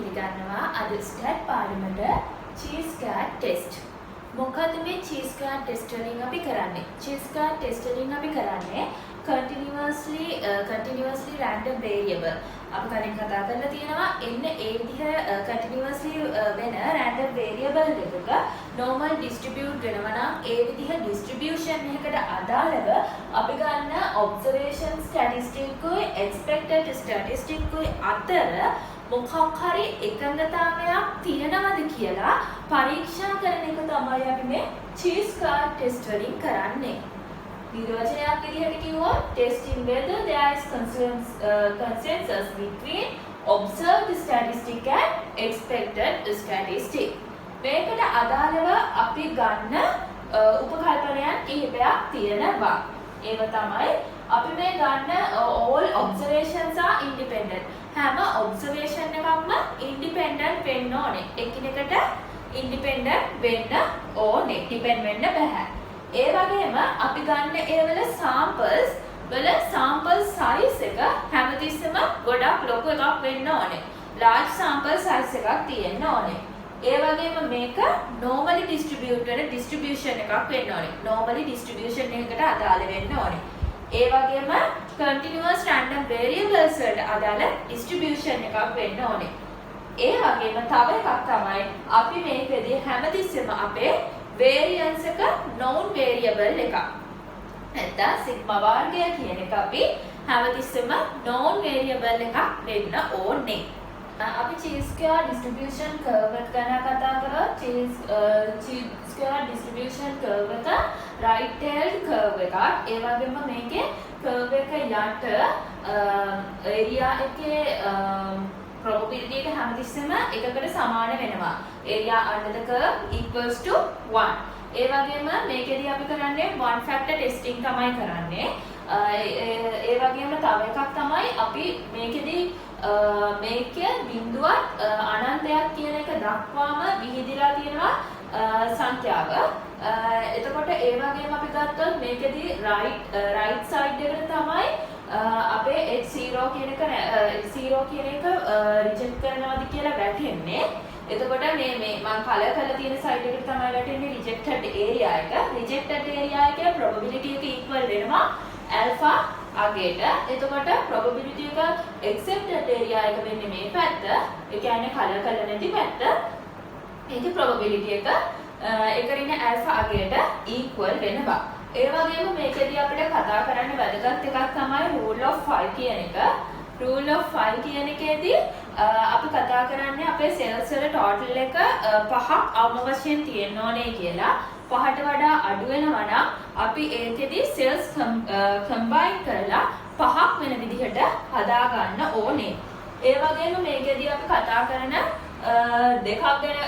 පිළිගන්නවා අද stat පාඩමට cheese card test. මොකද මේ චීස් කාඩ් ටෙස්ට් වලින් අපි කරන්නේ? චීස් කාඩ් ටෙස්ට් වලින් අපි කරන්නේ continuously random variable. අපි කලින් කතා කරලා තියෙනවා එන්න ඒ විදිහ continuously වෙන random variable එකක normal distribute වෙනවා නම් ඒ විදිහ distribution එකකට අදාළව අපි ගන්න observation statistic කුයි expected statistic කුයි අතර මොකක් හරි එකඟතාවයක් තියෙනවද කියලා පරීක්ෂා කරන එක තමයි අපි මේ cheese card test වලින් කරන්නේ. නිර්වචනයක් විදිහට කිව්වොත් testing whether there is consensus between observed statistic and expected statistic. මේකට අදාළව අපි ගන්න උපකල්පනයන් කිහිපයක් තියෙනවා. ඒව තමයි අපි මේ ගන්න all observations are independent. හැම observation එකක්ම independent වෙන්න ඕනේ. එකිනෙකට independent වෙන්න ඕනේ. depend වෙන්න බෑ. ඒ වගේම අපි ගන්න ඒවල samples වල sample size එක හැමතිස්සෙම ගොඩක් ලොකු එකක් වෙන්න ඕනේ. large sample size එකක් තියෙන්න ඕනේ. ඒ වගේම මේක normally distribute වෙන distribution එකක් වෙන්න ඕනේ. normally distribution එකකට අදාළ වෙන්න ඕනේ. ඒ වගේම continuous random variables වලට අදාළ distribution එකක් වෙන්න ඕනේ. ඒ වගේම තව එකක් තමයි අපි මේකෙදී හැමතිස්සෙම අපේ variance එක known variable එකක්. නැත්නම් sigma වර්ගය කියන එක අපි හැමතිස්සෙම known variable එකක් වෙන්න ඕනේ. අපි cheese square distribution curve එක ගැන කතා කරා. cheese square distribution curve එක right tailed curve එකක්. ඒ වගේම මේකේ curve එක යට area එකේ probability එක හැමතිස්සෙම එකකට සමාන වෙනවා. area under the curve equals to 1. ඒ වගේම මේකෙදී අපි කරන්නේ one factor testing තමයි කරන්නේ. ඒ වගේම තව එකක් තමයි අපි මේකෙදී මේකේ බිඳුවක් අනන්තයක් කියන එක දක්වාම විහිදිලා තියෙනවා සංඛ්‍යාව. එතකොට ඒ වගේම අපි ගත්තොත් මේකෙදී right side එකට තමයි අපේ h0 කියන එක රිජෙක්ට් කරනවාද කියලා වැටෙන්නේ. එතකොට මේ මම කලර් කරලා තියෙන සයිඩ් එකට තමයි වැටෙන්නේ රිජෙක්ටඩ් ඒරියා එක. රිජෙක්ටඩ් ඒරියා එකේ probability එක equal වෙනවා alpha අගේට. එතකොට probability එක accepted area එක වෙන්නේ මේ පැත්ත. ඒ කියන්නේ කලර් කරලා නැති පැත්ත. ඒකේ probability එක එකරින් alpha අගේට equal වෙනවා. ඒ වගේම මේකෙදී අපිට කතා කරන්න වැදගත් එකක් තමයි rule of 5 කියන එක. rule of 5 කියන එකේදී අපි කතා කරන්නේ අපේ cells වල total එක 5ක් අවම වශයෙන් තියෙන්න ඕනේ කියලා. 5ට වඩා අඩු වෙනවා නම් අපි ඒකෙදී cells combine කරලා 5ක් වෙන විදිහට හදා ගන්න ඕනේ. ඒ වගේම මේකෙදී අපි කතා කරන දෙකක් ගැන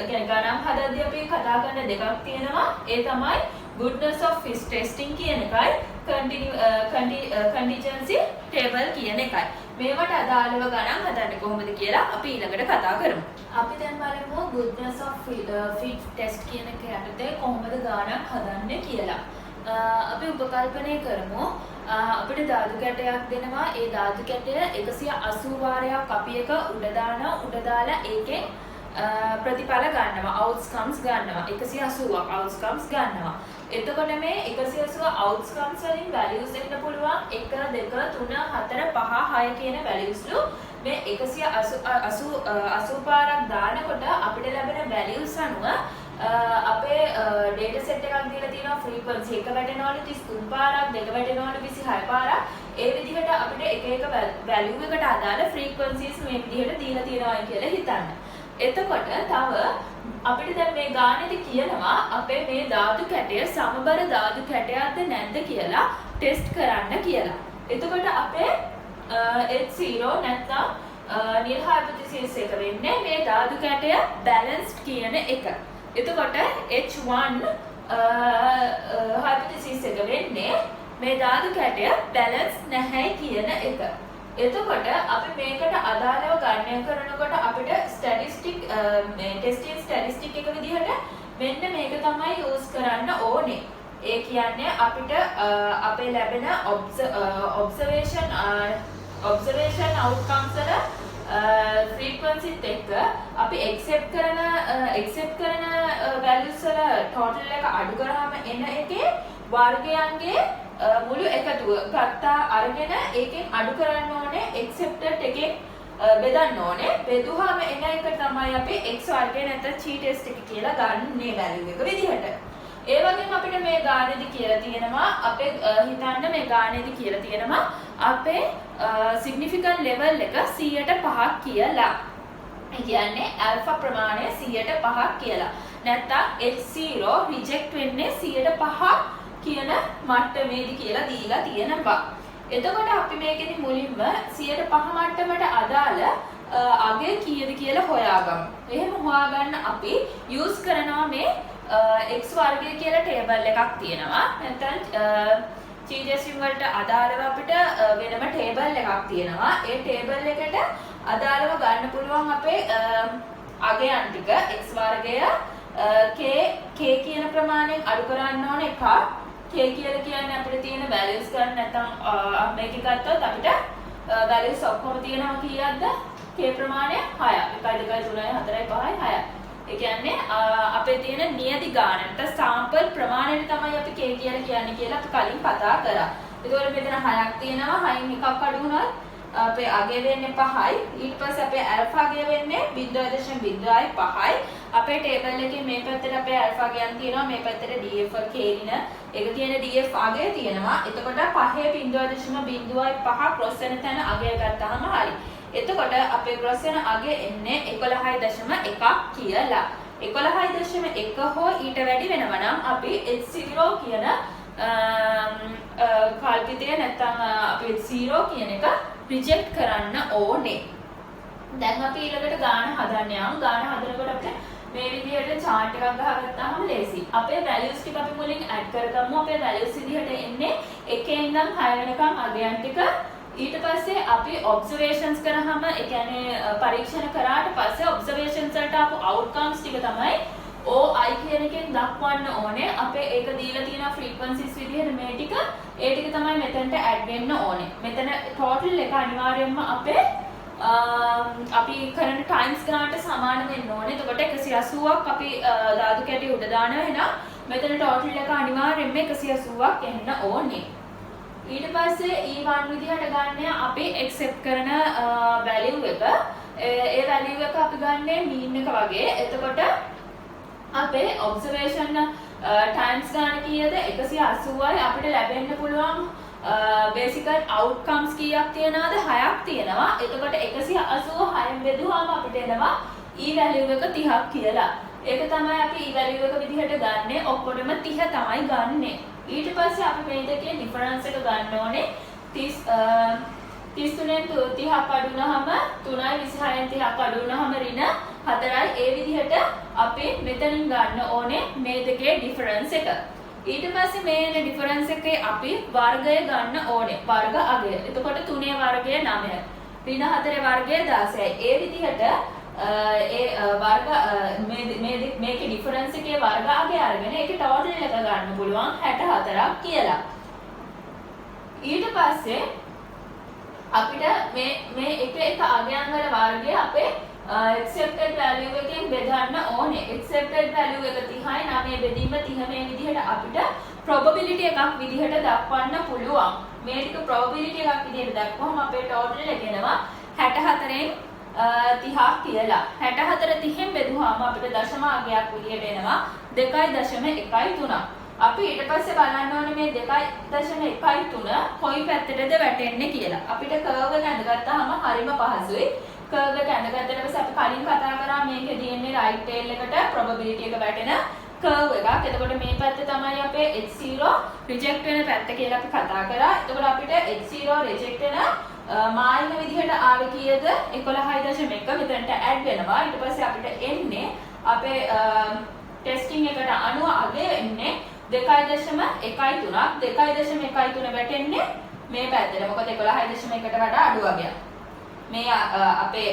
කියන්නේ ගණන් හදද්දී අපි කතා කරන දෙකක් තියෙනවා. ඒ තමයි goodness of fit testing කියන එකයි contingency table කියන එකයි. මේවට අදාළව ගණන් හදන්නේ කොහොමද කියලා අපි ඊළඟට කතා කරමු. අපි දැන් බලමු goodness of fit test කියන එක යටතේ කොහොමද ගණන් හදන්නේ කියලා. අපි උපකල්පනය කරමු. අපිට ධාතු කැටයක් දෙනවා. ඒ ධාතු කැටය 180 වාරයක් අපි එක උඩ දාලා ඒකෙන් ප්‍රතිඵල ගන්නවා. outcomes ගන්නවා. 180ක් outcomes ගන්නවා. එතකොට මේ 180 outcomes වලින් values එන්න පුළුවන් 1 2 3 4 5 6 කියන values ලු මේ 180 පාරක් දානකොට අපිට ලැබෙන values අනුව අපේ data set එකක් දීලා තියෙනවා frequency එක වැටෙනවලු 33 පාරක් දෙක වැටෙනවලු 26 පාරක් ඒ විදිහට අපිට එක value එකට අදාළ frequencies මේ විදිහට දීලා තියෙනවා කියලා හිතන්න. එතකොට තව අපිට දැන් මේ ගානේදී කියනවා අපේ මේ ධාතු කැටය සමබර ධාතු කැටයක්ද නැද්ද කියලා ටෙස්ට් කරන්න කියලා. එතකොට අපේ H0 නැත්නම් නිල් hypothesis එක වෙන්නේ මේ ධාතු කැටය balanced කියන එක. එතකොට H1 hypothesis එක වෙන්නේ මේ ධාතු කැටය balanced නැහැ කියන එක. එතකොට අපි මේකට අදාළව ගණනය කරනකොට අපිට ස්ටැටිස්ටික් ටෙස්ටිං ස්ටැටිස්ටික් එක විදිහට මෙන්න මේක තමයි යූස් කරන්න ඕනේ. ඒ කියන්නේ අපිට අපේ ලැබෙන ඔබ්සර්වේෂන් outcomes වල frequency එක අපි accept කරන values වල total එක අඩු කරාම එන එකේ වර්ගයන්ගේ මුළු එකතුව ගත්තා අරගෙන ඒකෙන් අඩු කරන්න ඕනේ accepted එකෙන් බෙදන්න ඕනේ. බෙදුවාම එන එක තමයි අපි x වර්ගය නැත්නම් chi test එක කියලා ගන්නේ value එක විදිහට. ඒ වගේම අපිට මේ ගානේදී කියලා තියෙනවා අපේ හිතන්න මේ ගානේදී කියලා තියෙනවා අපේ significant level එක 100%ක් කියලා. ඒ කියන්නේ alpha ප්‍රමාණය 100%ක් කියලා. නැත්නම් x0 reject වෙන්නේ 100%ක් කියන මට්ටමේදී කියලා දීලා තියෙනවා. එතකොට අපි මේකෙදි මුලින්ම 105 මට්ටමට අදාළ අගය කීයද කියලා හොයාගමු. එහෙම හොයාගන්න අපි use කරනවා මේ x වර්ගය කියලා ටේබල් එකක් තියෙනවා. නැත්නම් chi decimal වලට අදාළව අපිට වෙනම ටේබල් එකක් තියෙනවා. ඒ ටේබල් එකට අදාළව ගන්න පුළුවන් අපේ අගයන් ටික x වර්ගය k කියන ප්‍රමාණයෙන් අඩු කරන්න ඕන එකක්. k කියලා කියන්නේ අපිට තියෙන values ගන්න නැත්නම් මේක ගත්තොත් අපිට values ඔක්කොම තියෙනවා කීයක්ද? k ප්‍රමාණය 6ක්. 1 2 3 4 5 6ක්. ඒ කියන්නේ අපේ තියෙන නියති ගාන නැත්නම් sample ප්‍රමාණයට තමයි අපි k කියලා කියන්නේ කියලා අපි කලින් කතා කරා. ඒකවල මෙතන 6ක් තියෙනවා. 6න් එකක් අඩු වුණොත් අපේ අගය වෙන්නේ 5යි. ඊට පස්සේ අපේ alpha අගය වෙන්නේ 0.05යි. අපේ ටේබල් එකේ මේ පැත්තට අපේ alpha ගයන් තියෙනවා. මේ පැත්තට df කේලින ඒක තියෙන df අගය තියෙනවා. එතකොට 5.0.05 cross වෙන තැන අගය ගත්තාම හරි. එතකොට අපේ cross වෙන අගය එන්නේ 11.1 කියලා. 11.1 හෝ ඊට වැඩි වෙනවා නම් අපි h0 කියන කල්පිතය නැත්නම් අපි h0 කියන එක රිජෙක්ට් කරන්න ඕනේ. දැන් අපි ඊළඟට ගාන හදන්න යමු. ගාන හදනකොට අපිට මේ විදිහට chart එකක් ගහගත්තාම ලේසි. අපේ values ටික අපි මුලින් add කරගමු. අපේ values විදිහට එන්නේ 1 ඉඳන් 6 වෙනකම් අගයන් ටික. ඊට පස්සේ අපි observations කරාම ඒ කියන්නේ පරීක්ෂණ කරාට පස්සේ observations වලට ආපු outcomes ටික තමයි OI කියන එකෙන් දක්වන්න ඕනේ. අපේ ඒක දීලා තියෙන frequencies විදිහට මේ ටික ඒ ටික තමයි මෙතනට add වෙන්න ඕනේ. මෙතන total එක අනිවාර්යයෙන්ම අපේ අපි කරන times ගානට සමාන වෙන්න ඕනේ. එතකොට 180ක් අපි ධාතු කැටි උඩ දානවා එහෙනම් මෙතන total එක අනිවාර්යයෙන්ම 180ක් එන්න ඕනේ. ඊට පස්සේ E1 විදිහට ගන්න අපි accept කරන value එක. ඒ value එක අපි ගන්නේ mean එක වගේ. එතකොට අපේ observation times ගන්න කීයද 180යි අපිට ලැබෙන්න පුළුවන් basic outcomes කීයක් තියනවාද 6ක් තියෙනවා. එතකොට 186න් බෙදුවාම අපිට එනවා e value එක 30ක් කියලා. ඒක තමයි අපි e value එක විදිහට ගන්නෙ. ඔක්කොටම 30 තමයි ගන්නෙ. ඊට පස්සේ අපි මේ දෙකේ difference එක ගන්න ඕනේ 33න් 30ක් අඩු වුණාම 3යි 26න් 30ක් අඩු වුණාම ඍණ 4යි. ඒ විදිහට අපි මෙතනින් ගන්න ඕනේ මේ දෙකේ difference එක. ඊට පස්සේ මේ difference එකේ අපි වර්ගය ගන්න ඕනේ. වර්ග අගය. එතකොට 3 වර්ගය 9යි. ඍණ 4 වර්ගය 16යි. ඒ විදිහට ඒ වර්ග මේකේ difference එකේ වර්ග අගය අරගෙන ඒකේ total එක ගන්න පුළුවන් 64ක් කියලා. ඊට පස්සේ අපිට මේ එක අගයන් වල වර්ගය අපේ accepted value එකෙන් බෙදන්න ඕනේ. accepted value එක 30යි. නම් මේ බෙදීම 30 මේ විදිහට අපිට probability එකක් විදිහට දක්වන්න පුළුවන්. මේ ටික probability එකක් විදිහට දක්වුවම අපේ total එක එනවා 64න් 30ක් කියලා. 64 30න් බෙදුවාම අපිට දශම අගයක් විදිහට එනවා 2.13. අපි ඊට පස්සේ බලන්න ඕනේ මේ 2.13 කොයි පැත්තටද වැටෙන්නේ කියලා. අපිට කර්ව් එක ඇඳගත්තාම හරිම පහසුයි. කර්ව් එක ඇඳගත්තට පස්සේ අපි කලින් කතා කරා මේකේ තියෙන්නේ right tail එකට probability එක වැටෙන කර්ව් එකක්. එතකොට මේ පැත්ත තමයි අපේ h0 reject වෙන පැත්ත කියලා අපි කතා කරා. එතකොට අපිට h0 reject වෙන මායින විදිහට ආවේ කීයද 11.1 මෙතනට add වෙනවා. ඊට පස්සේ අපිට එන්නේ අපේ ටෙස්ටිං එකට අනුව අගය එන්නේ 2.13ක් 2.13 වැටෙන්නේ මේ පැත්තට. මොකද 11.1කට වඩා අඩු වගයක්. මේ අපේ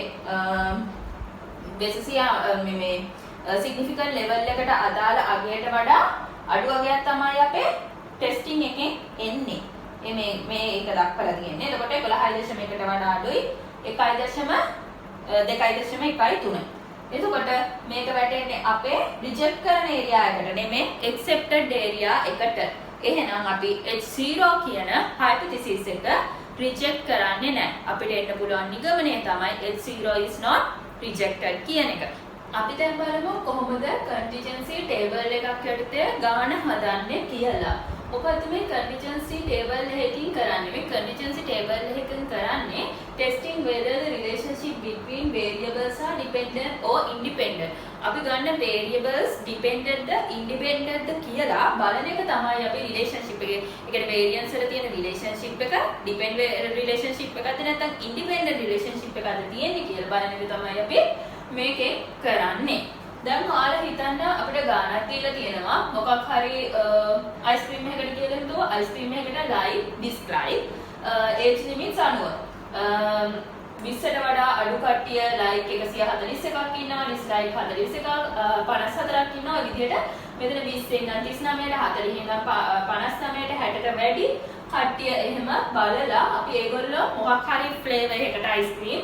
මේ significant level එකට අදාළ අගයට වඩා අඩු වගයක් තමයි අපේ ටෙස්ටිං එකෙන් එන්නේ. මේ ඒක දක්වලා තියෙන්නේ. එතකොට 11.1කට වඩා අඩුයි 1.13 2.1.3. එතකොට මේක වැටෙන්නේ අපේ රිජෙක්ට් කරන ඒරියා එකට නෙමෙයි accepted area එකට. එහෙනම් අපි H0 කියන hypothesis එක රිජෙක්ට් කරන්නේ නැහැ. අපිට එන්න පුළුවන් නිගමනය තමයි H0 is not rejected කියන එක. අපි දැන් බලමු කොහොමද contingency table එකක් යටතේ ගාන හදන්නේ කියලා. ඔකත් මේ contingency table එකකින් කරන්නේ. මේ contingency table එකකින් කරන්නේ testing whether the relationship between variables are dependent or independent. අපි ගන්න variables dependent ද independent ද කියලා බලන එක තමයි අපි relationship එකේ. ඒ කියන්නේ variance වල තියෙන relationship එක dependent relationship එකක්ද නැත්නම් independent relationship එකක්ද තියෙන්නේ කියලා බලන එක තමයි අපි මේකේ කරන්නේ. දැන් ඔයාලා හිතන්න අපිට ගානක් කියලා තියෙනවා මොකක් හරි අයිස්ක්‍රීම් එකකට කියලා හිතුවා අයිස්ක්‍රීම් එකකට live describe age limits අනුව 20ට වඩා අඩු කට්ටිය like 141ක් ඉන්නවා dislike 41ක් 54ක් ඉන්නවා ඒ විදිහට මෙතන 20 ඉඳන් 39ට 40 ඉඳන් 59ට 60ට වැඩි කට්ටිය එහෙම බලලා අපි ඒගොල්ලෝ මොකක් හරි flavor එකකට ice cream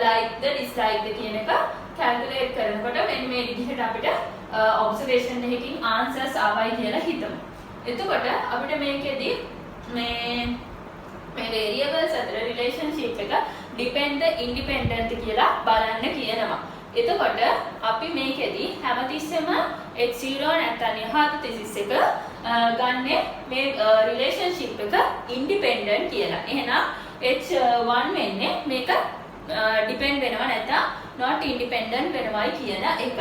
like the dislike the කියන එක calculate කරනකොට මෙන්න මේ විදිහට අපිට observation එකකින් answers ආවයි කියලා හිතමු. එතකොට අපිට මේකෙදි මේ variables අතර relationship එක dependent independent කියලා බලන්න කියනවා. එතකොට අපි මේකෙදි හැමතිස්සෙම H0 නැත්නම් hypothesis එක ගන්නේ මේ relationship එක independent කියලා. එහෙනම් H1 වෙන්නේ මේක depend වෙනවා නැත්නම් not independent වෙනවයි කියන එක.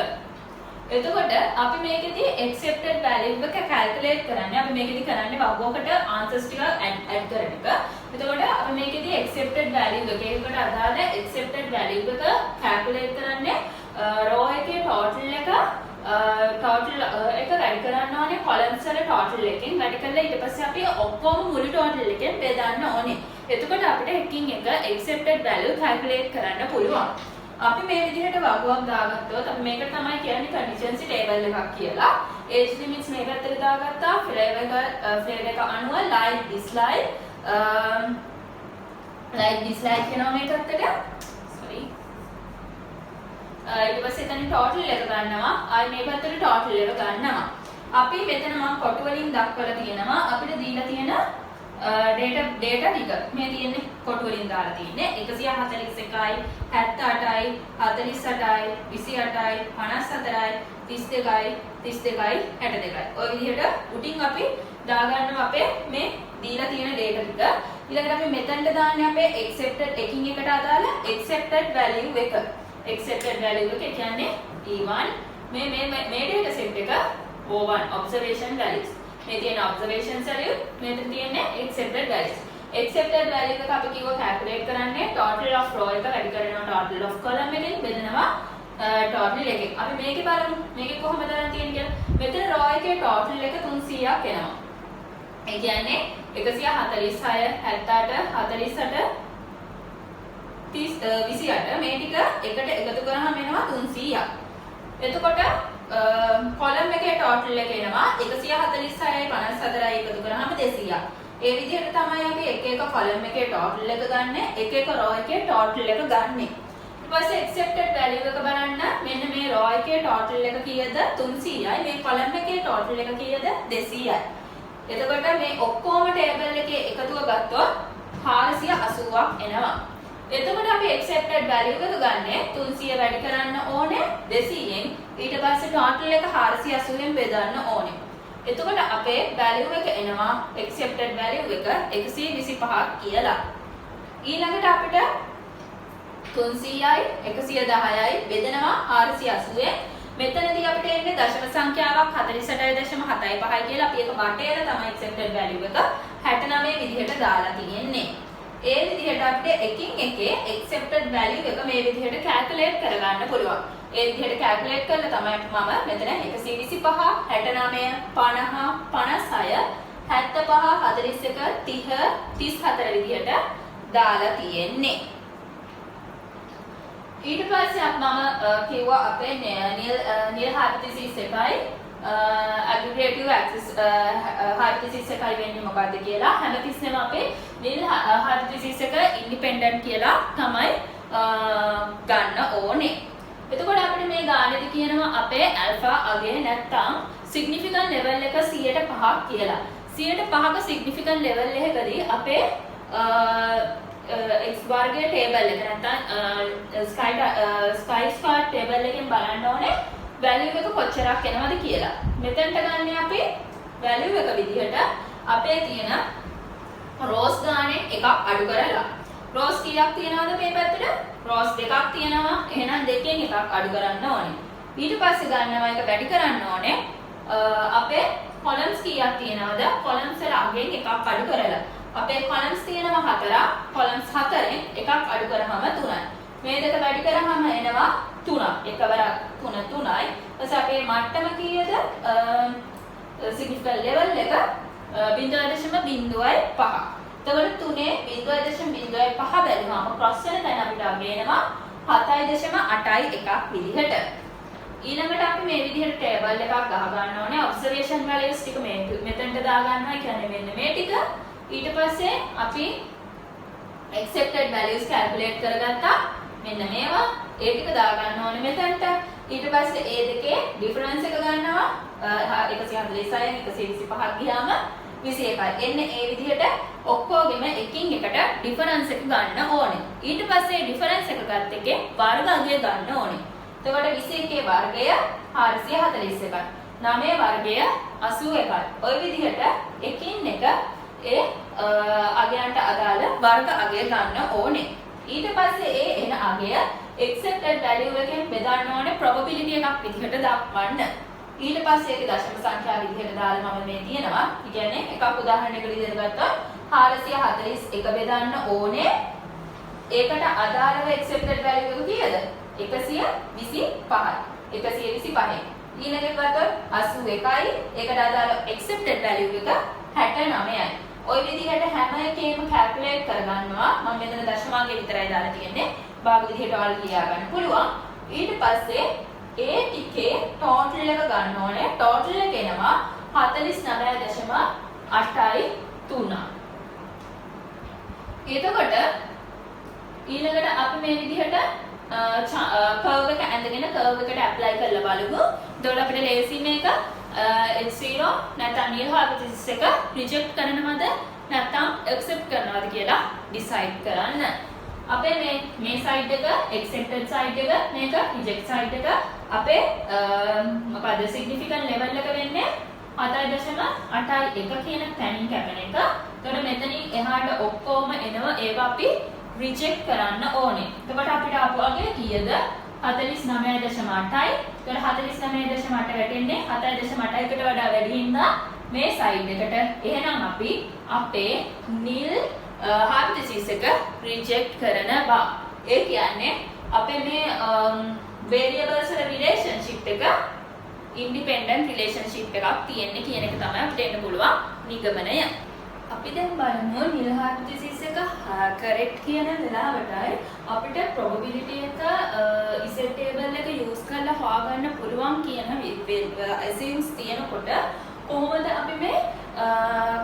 එතකොට අපි මේකෙදි accepted value එක calculate කරන්නේ. අපි මේකෙදි කරන්නේ වගුවකට answers ටික add කරන එක. එතකොට අපි මේකෙදි accepted value එකකට අදාළ accepted value එක calculate කරන්නේ row එකේ total එක වැඩි කරන්න ඕනේ columns වල total එකෙන් වැඩි කරලා ඊට පස්සේ අපි ඔක්කොම මුළු total එකෙන් බෙදන්න ඕනේ. එතකොට අපිට එකකින් එක accepted value calculate කරන්න පුළුවන්. අපි මේ විදිහට වගුවක් දාගත්තොත් අපි මේකට තමයි කියන්නේ contingency table එකක් කියලා. age limits මේ පැත්තට දාගත්තා. flavor එක අනුව like dislike කියනවා මේ පැත්තට. sorry. ඊට පස්සේ එතන total එක ගන්නවා. ආයි මේ පැත්තට total එක ගන්නවා. අපි මෙතන මම කොටු වලින් දක්වලා තියෙනවා අපිට දීලා තියෙන data ටික මේ තියෙන්නේ කොටු වලින් දාලා තියෙන්නේ 141යි 78යි 48යි 28යි 54යි 32යි 32යි 62යි ඔය විදිහට උටින් අපි දාගන්නවා අපේ මේ දීලා තියෙන data ටික ඊළඟට අපි මෙතනට දාන්නේ අපේ accepted එකින් එකට අදාළ accepted value එක accepted value එක කියන්නේ E1 මේ data set එක O1 observation values මේ තියෙන observation value මෙතන තියෙන්නේ accepted values. accepted value එක අපි කිව්ව calculate කරන්නේ total of row එක වැඩි කරනවා total of column එකෙන් බෙදනවා total එකෙන්. අපි මේකේ බලමු මේකේ කොහොමද කරන් තියෙන්නේ කියලා. මෙතන row එකේ total එක 300ක් එනවා. ඒ කියන්නේ 146 78 48 28 මේ ටික එකට එකතු කරාම එනවා 300ක්. එතකොට column එකේ total එක එනවා 146යි 54යි එකතු කරාම 200ක්. ඒ විදිහට තමයි අපි එක එක column එකේ total එක ගන්න, එක එක row එකේ total එක ගන්න. ඊට පස්සේ accepted value එක බලන්න මෙන්න මේ row එකේ total එක කීයද 300යි, මේ column එකේ total එක කීයද 200යි. එතකොට මේ ඔක්කොම table එකේ එකතුව ගත්තොත් 480ක් එනවා. එතකොට අපි accepted value එක ගන්නේ 300 වැඩි කරන්න ඕනේ 200ෙන් ඊට පස්සේ total එක 480ෙන් බෙදන්න ඕනේ. එතකොට අපේ value එක එනවා accepted value එක 125ක් කියලා. ඊළඟට අපිට 300යි 110යි බෙදනවා 480ෙන්. මෙතනදී අපිට එන්නේ දශම සංඛ්‍යාවක් 48.75යි කියලා අපි ඒක වටේට තමයි accepted value එක 69 විදිහට දාලා තියෙන්නේ. ඒ විදිහට අපිට එකින් එකේ accepted value එක මේ විදිහට calculate කරගන්න පුළුවන්. ඒ විදිහට calculate කරලා තමයි මම මෙතන 125 69 50 56 75 41 30 34 විදිහට දාලා තියෙන්නේ. ඊට පස්සේ මම කිව්වා අපේ nil hypothesis එකයි aggregative axis hypothesis එකයි වෙන්නේ මොකද්ද කියලා. හැමතිස්සෙම අපේ nil hypothesis එක independent කියලා තමයි ගන්න ඕනේ. එතකොට අපිට මේ ගානේදී කියනවා අපේ ඇල්ෆා අගය නැත්තම් සිග්නිෆිකන්ට් ලෙවල් එක 105ක් කියලා. 105ක සිග්නිෆිකන්ට් ලෙවල් එකකදී අපේ x වර්ගයේ ටේබල් එක නැත්තම් ස්කයි ස්ක්වයර් ටේබල් එකෙන් බලන්න ඕනේ වැලියු එක කොච්චරක් එනවද කියලා. මෙතනට ගන්න අපි වැලියු එක විදිහට අපේ තියෙන රෝස් ගානේ එකක් අඩු කරලා. රෝස් කීයක් තියෙනවද මේ පැත්තට? රෝස් දෙකක් තියෙනවා. එහෙනම් දෙකෙන් එකක් අඩු කරන්න ඕනේ. ඊට පස්සේ ගන්නවා එක වැඩි කරන්න ඕනේ. අපේ කොලම්ස් කීයක් තියෙනවද? කොලම්ස් වල අගෙන් එකක් අඩු කරලා. අපේ කොලම්ස් තියෙනවා 4ක්. කොලම්ස් 4ෙන් එකක් අඩු කරාම 3යි. මේ දෙක වැඩි කරාම එනවා 3ක්. එකවර 3 3යි. ඊට අපේ මට්ටම කීයද? සිග්නිෆිකන්ට් ලෙවල් එක 0.05. එතකොට 3.0.05 බැලුවාම ක්‍රොස් වෙන තැන අපිට අගේනවා 7.81ක් විදිහට. ඊළඟට අපි මේ විදිහට ටේබල් එකක් ගහ ගන්න ඕනේ. ඔබ්සර්වේෂන් වැලියුස් ටික මෙතනට දා ගන්නවා. ඒ කියන්නේ මෙන්න මේ ටික. ඊට පස්සේ අපි accepted values calculate කරගත්තා. මෙන්න මේවා. ඒ ටික දා ගන්න ඕනේ මෙතනට. ඊට පස්සේ ඒ දෙකේ difference එක ගන්නවා. 146යි 125ක් ගියාම 21යි. එන්න ඒ විදිහට ඔක්කොගෙම එකින් එකට difference එක ගන්න ඕනේ. ඊට පස්සේ difference එක ගත්ත එකේ වර්ග අගය ගන්න ඕනේ. එතකොට 21 වර්ගය 441යි. 9 වර්ගය 81යි. ওই විදිහට එකින් එක ඒ අගයන්ට අදාළ වර්ග අගය ගන්න ඕනේ. ඊට පස්සේ ඒ එන අගය accepted value එකෙන් බෙදන්න ඕනේ probability එකක් විදිහට දක්වන්න. ඊට පස්සේ ඒක දශම සංඛ්‍යා විදිහට දාලා මම මේ තියෙනවා. ඒ කියන්නේ එකක් උදාහරණයකට විදිහට ගත්තොත් 441 බෙදන්න ඕනේ. ඒකට අදාළව accepted value එක කීයද? 125යි. 125යි. ඊළඟට ගත්තොත් 81යි. ඒකට අදාළ accepted value එක 69යි. ওই විදිහට හැම එකේම calculate කරගන්නවා. මම මෙතන දශමාංගය විතරයි දාලා තියෙන්නේ. භාග විදිහට ඔයාලා කියා ගන්න පුළුවන්. ඊට පස්සේ ඒ ටිකේ total එක ගන්න ඕනේ. total එක එනවා 49.83. එතකොට ඊළඟට අපි මේ විදිහට curve එක ඇඳගෙන curve එකට apply කරලා බලමු. එතකොට අපිට ලේසි මේක H0 නැත්නම් nil hypothesis එක reject කරනවද නැත්නම් accept කරනවද කියලා decide කරන්න. අපේ මේ side එක accepted side එක මේක reject side එක අපේ මොකද significant level එක වෙන්නේ 7.81 කියන තැනින් කැපෙන එක. එතකොට මෙතනින් එහාට ඔක්කොම එනවා ඒවා අපි reject කරන්න ඕනේ. එතකොට අපිට ආපු අගේ කීයද? 49.8යි. එතකොට 49.8 වැටෙන්නේ 7.81කට වඩා වැඩි හින්දා මේ side එකට. එහෙනම් අපි අපේ nil hypothesis එක reject කරනවා. ඒ කියන්නේ අපේ මේ variables වල relationship එක independent relationship එකක් තියෙන්නේ කියන එක තමයි අපිට එන්න පුළුවන් නිගමනය. අපි දැන් බලමු nil hypothesis එක correct කියන වෙලාවටයි අපිට probability එක Z table එක use කරලා හොයාගන්න පුළුවන් කියන assumes තියෙනකොට කොහොමද අපි මේ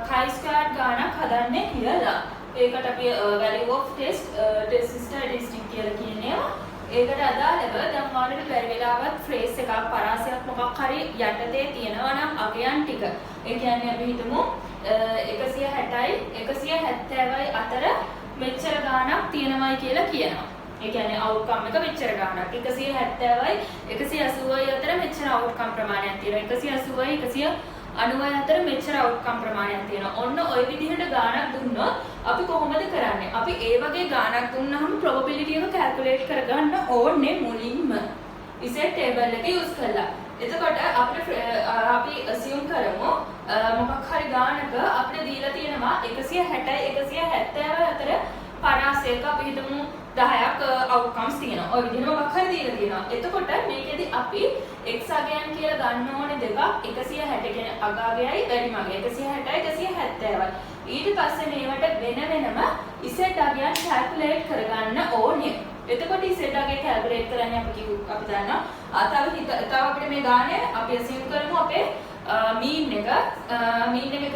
chi-square ගානක් හදන්නේ කියලා. ඒකට අපි value of test statistic කියලා කියන්නේ. ඒකට අදාළව දැන් ඔයාලට බැරි වෙලාවත් phrase එකක් පරාසයක් මොකක් හරි යටතේ තියෙනවා නම් අගයන් ටික. ඒ කියන්නේ අපි හිතමු 160යි 170යි අතර මෙච්චර ගාණක් තියෙනවයි කියලා කියනවා. ඒ කියන්නේ outcome එක මෙච්චර ගාණක් 170යි 180යි අතර මෙච්චර outcome ප්‍රමාණයක් තියෙනවා. 180යි 190යි අතර මෙච්චර outcome ප්‍රමාණයක් තියෙනවා. ඔන්න ওই විදිහට ගාණක් දුන්නොත් අපි කොහොමද කරන්නේ? අපි ඒ වගේ ගාණක් දුන්නාම probability එක calculate කරගන්න ඕනේ මුලින්ම. Z table එක use කරලා. එතකොට අපිට අපි assume කරමු මොකක් හරි ගානක අපිට දීලා තියෙනවා 160යි 170යි අතර පරාසයක අපි හිතමු 10ක් outcomes තියෙනවා. ඔය විදිහට මොකක් හරි දීලා තියෙනවා. එතකොට මේකෙදි අපි x අගයන් කියලා ගන්න ඕනේ දෙකක් 160 කියන්නේ අගාගයයි වැඩිම අගය 160යි 170යි. ඊට පස්සේ මේවට වෙනම z අගයන් calculate කරගන්න ඕනේ. එතකොට z අගය calculate කරන්නේ අපි දන්නවා. තව අපිට මේ ගානේ අපි assume කරමු අපේ mean එක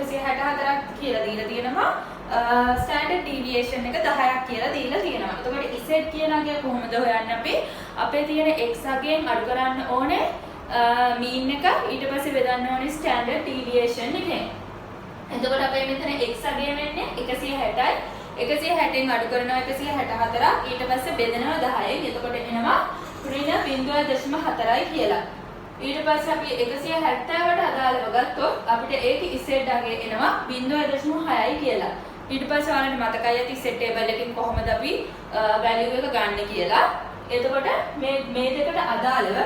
164ක් කියලා දීලා තියෙනවා. standard ස්ටෑන්ඩඩ් ඩීවියේෂන් එක 10ක් කියලා දීලා තියෙනවා. එතකොට Z කියනගේ කොහොමද හොයන්නේ අපි? අපේ තියෙන x අගයෙන් අඩු කරන්න ඕනේ මීන් එක, ඊට පස්සේ බෙදන්න ඕනේ ස්ටෑන්ඩඩ් ඩීවියේෂන් එකෙන්. එතකොට අපේ මෙතන x අගය වෙන්නේ 160යි. 160න් අඩු කරනවා 164ක්, ඊට පස්සේ බෙදනවා 10න්. එතකොට එනවා ඍණ 0.4යි කියලා. ඊට පස්සේ අපි 170ට අදාළව ගත්තොත් අපිට ඒකේ z අගය එනවා 0.6යි කියලා. ඊට පස්සේ ඔයාලට මතකයි ඇති z ටේබල් එකකින් කොහොමද අපි වැලියු එක ගන්න කියලා. එතකොට මේ දෙකට අදාළව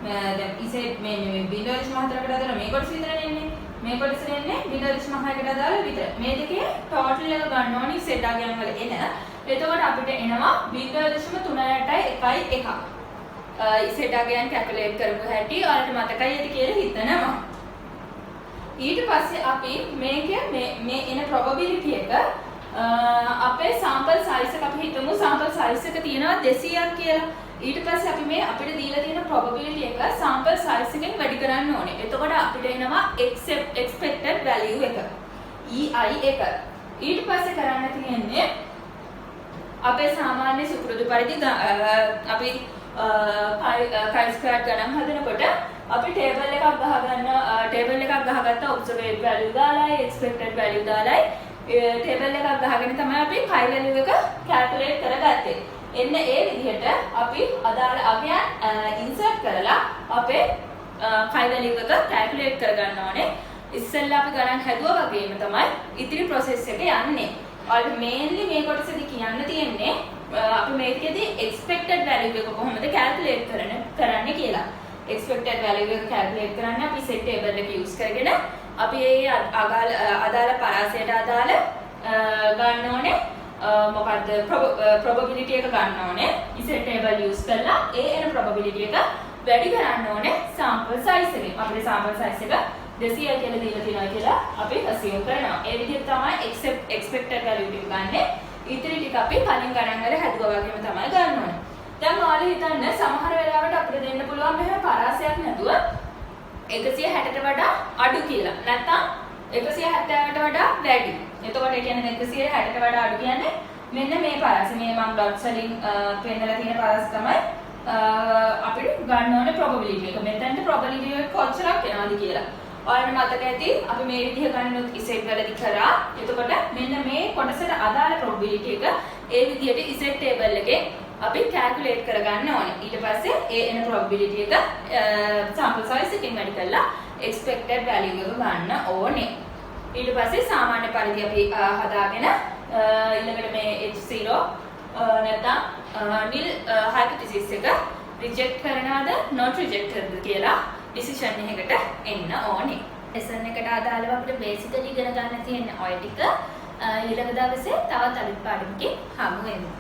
දැන් z මේ 0.4කට අදාළව මේ කොටස විතරනේ එන්නේ. මේ කොටස එන්නේ 0.6කට අදාළව විතර. මේ දෙකේ ටෝටල් එක ගන්න ඕනි z අගයන් වල එන. එතකොට අපිට එනවා 0.38යි 1. Z අගයන් කැල්කියුලේට් කරපු හැටි ඔයාලට මතකයි ඇති කියලා හිතනවා. ඊට පස්සේ අපි මේකේ මේ එන probability එක අපේ sample size එක අපි හිතමු sample size එක තියෙනවා 200ක් කියලා. ඊට පස්සේ අපි මේ අපිට දීලා තියෙන probability එක sample size එකෙන් වැඩි කරන්න ඕනේ. එතකොට අපිට එනවා expected value එක. EI එක. ඊට පස්සේ කරන්න තියෙන්නේ අපේ සාමාන්‍ය සුපුරුදු පරිදි අපි chi-square ගණන් හදනකොට අපි ටේබල් එකක් ගහගත්ත observed value දාලායි expected value දාලායි ටේබල් එකක් ගහගෙන තමයි අපි chi value එක calculate කරගත්තේ. එන්න ඒ විදිහට අපි අදාළ අගයන් insert කරලා අපේ chi value එක calculate කරගන්න ඕනේ. ඉස්සෙල්ලා අපි ගණන් හැදුවා වගේම තමයි ඉතිරි process එක යන්නේ. ඔයාලට mainly මේ කොටසේදී කියන්න තියෙන්නේ අපි මේකෙදී expected value එක කොහොමද calculate කරන්නේ කියලා. expected value එක calculate කරන්න අපි set table එක use කරගෙන අපි ඒ අදාළ පරාසයට අදාළ ගන්න ඕනේ මොකද්ද probability එක ගන්න ඕනේ. set table use කරලා ඒ එන probability එක වැඩි කරන්න ඕනේ sample size එකෙන්. අපේ sample size එක 200 කියලා දීලා තියෙනවා කියලා අපි assume කරනවා. ඒ විදිහට තමයි expected value එක ගන්නෙ. ඉතිරි ටික අපි කලින් ගණන් වල හැදුවා වගේම තමයි ගන්න ඕනේ. දැන් ඔයාලා හිතන්න සමහර වෙලාවට අපිට දෙන්න පුළුවන් මෙහෙම පරාසයක් නැතුව 160ට වඩා අඩු කියලා. නැත්නම් 170ට වඩා වැඩි. එතකොට ඒ කියන්නේ 160ට වඩා අඩු කියන්නේ මෙන්න මේ පරාසය. මේ මම ඩොට්ස් වලින් පෙන්නලා තියෙන පරාසය තමයි අපිට ගන්න ඕනේ probability එක. මෙතනට probability එක කොච්චරක් එනවද කියලා. ඔයාලට මතක ඇති අපි මේ විදිහ ගන්නොත් ඉසෙට් වලදී කරා. එතකොට මෙන්න මේ කොටසට අදාළ probability එක ඒ විදිහට ඉසෙට් table එකේ අපි calculate කරගන්න ඕනේ. ඊට පස්සේ ඒ එන probability එක sample size එකෙන් වැඩි කරලා expected value එක ගන්න ඕනේ. ඊට පස්සේ සාමාන්‍ය පරිදි අපි හදාගෙන ඊළඟට මේ H0 නැත්නම් nil hypothesis එක reject කරනවද not reject කරනවද කියලා decision එකකට එන්න ඕනේ. lesson එකට අදාළව අපිට basically ඉගෙන ගන්න තියෙන ඔය ටික ඊළඟ දවසේ තවත් අලුත් පාඩමකින් හමු වෙමු.